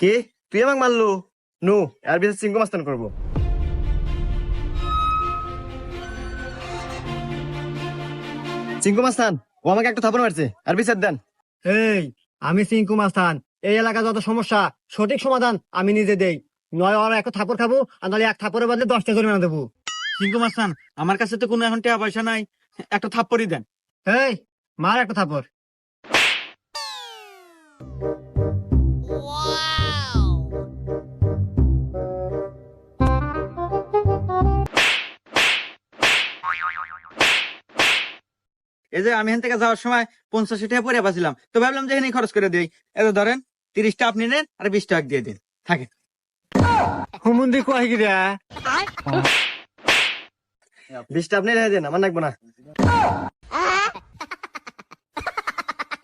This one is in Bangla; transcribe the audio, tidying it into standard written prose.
কে তুই আমাকে মারলো? নো, এর বিচার চিঙ্কু মাস্তান করবো। চিঙ্কু মাস্তান, ও আমাকে একটা থাপড় মারছে, আর বিচার দেন। এই, আমি সিংকু মাস্তান। এই এলাকা যত সমস্যা সঠিক সমাধান আমি নিজে দেই। নয় ওরা এক থাপড় খাবো, আর নাহলে এক থাপড়ের বদলে 10টা জরিমানা দেবো। সিংকু মাস্তান, আমার কাছে তো কোনো এখন টাকা পয়সা নাই, একটা থাপ্পড়ই দেন। এই, মার একটা থাপড়। এই যে আমি এখান থেকে যাওয়ার সময় 85 টাকা পরে পাচ্ছিলাম, তো ভাবলাম যে এখানেই খরচ করে দিই। এত ধরেন 30টা আপনি নেন আর 20 টাকা দিয়ে দিন, থাকে। হুমুন্দি কয় গিরা? 20টা আপনি রেখে দেন, আমার লাগবে না।